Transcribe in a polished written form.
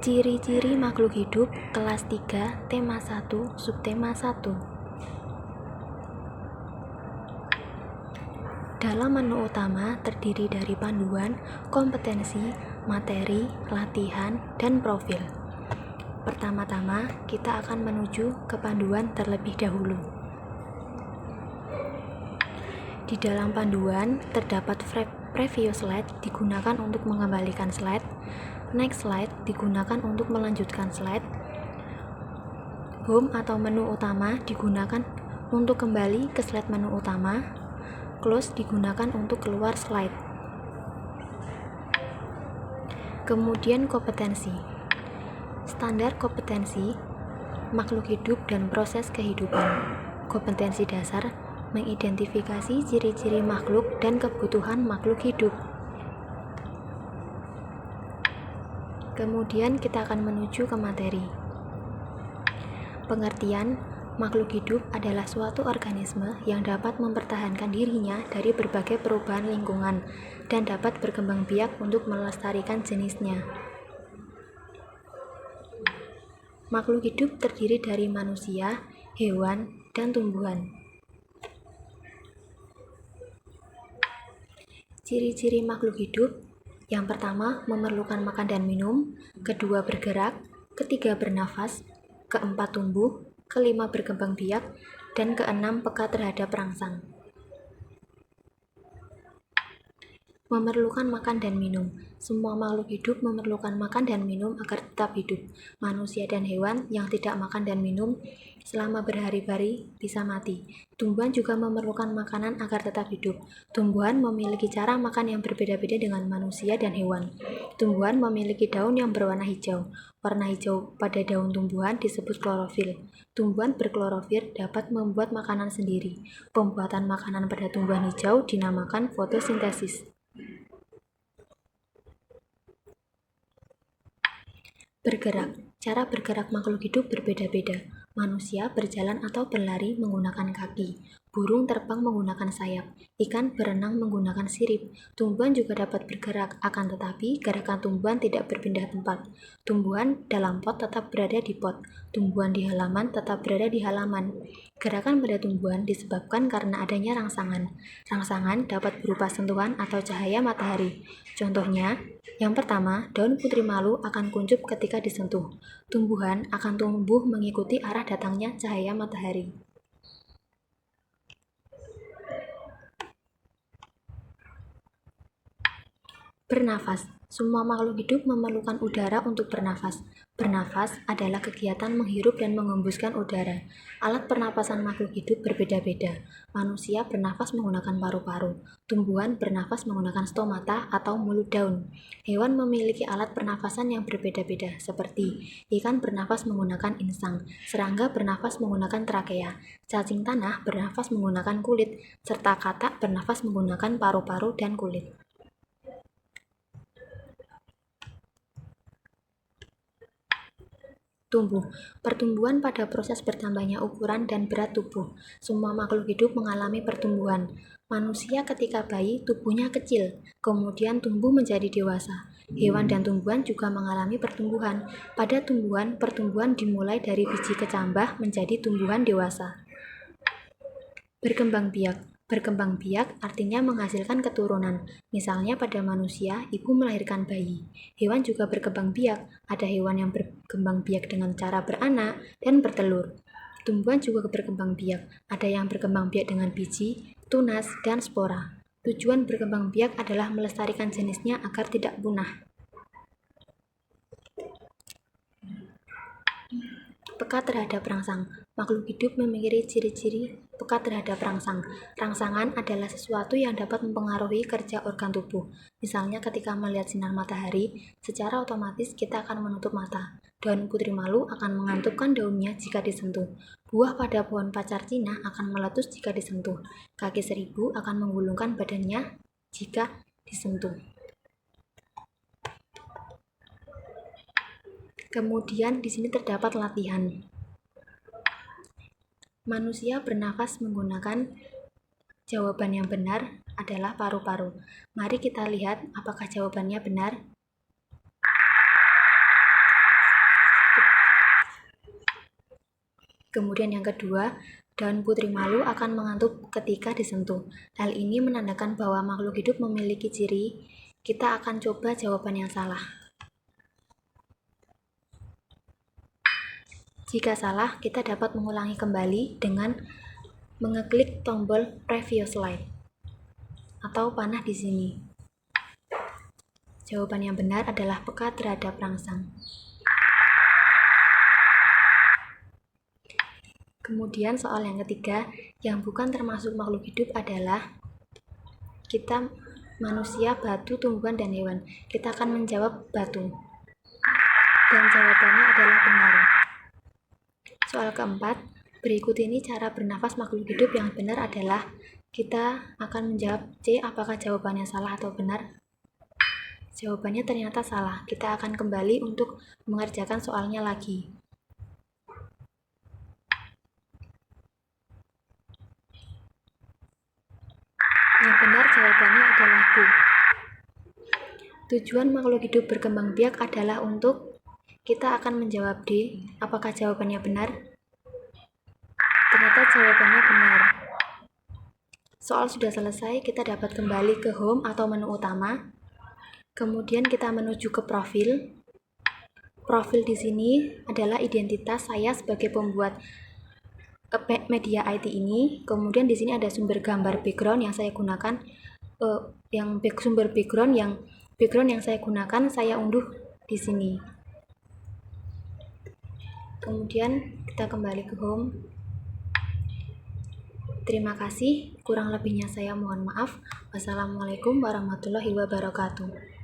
Ciri-ciri makhluk hidup kelas 3 tema 1 subtema 1. Dalam menu utama terdiri dari panduan, kompetensi, materi, latihan, dan profil. Pertama-tama kita akan menuju ke panduan terlebih dahulu. Di dalam panduan terdapat preview slide digunakan untuk mengembalikan slide, next slide digunakan untuk melanjutkan slide, home atau menu utama digunakan untuk kembali ke slide menu utama, close digunakan untuk keluar slide. Kemudian kompetensi. Standar kompetensi makhluk hidup dan proses kehidupan. Kompetensi dasar mengidentifikasi ciri-ciri makhluk dan kebutuhan makhluk hidup. Kemudian kita akan menuju ke materi. Pengertian, makhluk hidup adalah suatu organisme yang dapat mempertahankan dirinya dari berbagai perubahan lingkungan dan dapat berkembang biak untuk melestarikan jenisnya. Makhluk hidup terdiri dari manusia, hewan, dan tumbuhan. Ciri-ciri makhluk hidup: yang pertama, memerlukan makan dan minum, kedua, bergerak, ketiga, bernafas, keempat, tumbuh, kelima, berkembang biak, dan keenam, peka terhadap rangsang. Memerlukan makan dan minum. Semua makhluk hidup memerlukan makan dan minum agar tetap hidup. Manusia dan hewan yang tidak makan dan minum selama berhari-hari bisa mati. Tumbuhan juga memerlukan makanan agar tetap hidup. Tumbuhan memiliki cara makan yang berbeda-beda dengan manusia dan hewan. Tumbuhan memiliki daun yang berwarna hijau. Warna hijau pada daun tumbuhan disebut klorofil. Tumbuhan berklorofil dapat membuat makanan sendiri. Pembuatan makanan pada tumbuhan hijau dinamakan fotosintesis. Bergerak. Cara bergerak makhluk hidup berbeda-beda. Manusia berjalan atau berlari menggunakan kaki. Burung terbang menggunakan sayap. Ikan berenang menggunakan sirip. Tumbuhan juga dapat bergerak, akan tetapi gerakan tumbuhan tidak berpindah tempat. Tumbuhan dalam pot tetap berada di pot. Tumbuhan di halaman tetap berada di halaman. Gerakan pada tumbuhan disebabkan karena adanya rangsangan. Rangsangan dapat berupa sentuhan atau cahaya matahari. Contohnya, yang pertama, daun putri malu akan kuncup ketika disentuh. Tumbuhan akan tumbuh mengikuti arah datangnya cahaya matahari. Bernafas. Semua makhluk hidup memerlukan udara untuk bernafas. Bernafas adalah kegiatan menghirup dan mengembuskan udara. Alat pernapasan makhluk hidup berbeda-beda. Manusia bernafas menggunakan paru-paru. Tumbuhan bernafas menggunakan stomata atau mulut daun. Hewan memiliki alat pernafasan yang berbeda-beda, seperti ikan bernafas menggunakan insang, serangga bernafas menggunakan trakea, cacing tanah bernafas menggunakan kulit, serta katak bernafas menggunakan paru-paru dan kulit. Tumbuh. Pertumbuhan pada proses bertambahnya ukuran dan berat tubuh. Semua makhluk hidup mengalami pertumbuhan. Manusia ketika bayi tubuhnya kecil, kemudian tumbuh menjadi dewasa. Hewan dan tumbuhan juga mengalami pertumbuhan. Pada tumbuhan, pertumbuhan dimulai dari biji kecambah menjadi tumbuhan dewasa. Berkembang biak. Berkembang biak artinya menghasilkan keturunan. Misalnya pada manusia, ibu melahirkan bayi. Hewan juga berkembang biak. Ada hewan yang berkembang biak dengan cara beranak dan bertelur. Tumbuhan juga berkembang biak. Ada yang berkembang biak dengan biji, tunas, dan spora. Tujuan berkembang biak adalah melestarikan jenisnya agar tidak punah. Peka terhadap rangsang. Makhluk hidup memiliki ciri-ciri peka terhadap rangsang. Rangsangan adalah sesuatu yang dapat mempengaruhi kerja organ tubuh. Misalnya ketika melihat sinar matahari, secara otomatis kita akan menutup mata. Daun putri malu akan mengantupkan daunnya jika disentuh. Buah pada pohon pacar Cina akan meletus jika disentuh. Kaki seribu akan menggulungkan badannya jika disentuh. Kemudian di sini terdapat latihan. Manusia bernafas menggunakan jawaban yang benar adalah paru-paru. Mari kita lihat apakah jawabannya benar. Kemudian yang kedua, daun putri malu akan mengantuk ketika disentuh. Hal ini menandakan bahwa makhluk hidup memiliki ciri. Kita akan coba jawaban yang salah. Jika salah, kita dapat mengulangi kembali dengan mengeklik tombol previous slide atau panah di sini. Jawaban yang benar adalah peka terhadap rangsang. Kemudian soal yang ketiga, yang bukan termasuk makhluk hidup adalah kita manusia, batu, tumbuhan, dan hewan. Kita akan menjawab batu. Dan jawabannya adalah benar. Soal keempat, berikut ini cara bernafas makhluk hidup. Yang benar adalah kita akan menjawab C, apakah jawabannya salah atau benar. Jawabannya ternyata salah. Kita akan kembali untuk mengerjakan soalnya lagi. Yang benar jawabannya adalah B. Tujuan makhluk hidup berkembang biak adalah untuk, kita akan menjawab D. Apakah jawabannya benar? Ternyata jawabannya benar. Soal sudah selesai, kita dapat kembali ke home atau menu utama. Kemudian kita menuju ke profil. Profil di sini adalah identitas saya sebagai pembuat media IT ini. Kemudian di sini ada sumber gambar background yang saya gunakan, sumber background yang saya gunakan saya unduh di sini. Kemudian kita kembali ke home. Terima kasih, kurang lebihnya saya mohon maaf. Wassalamualaikum warahmatullahi wabarakatuh.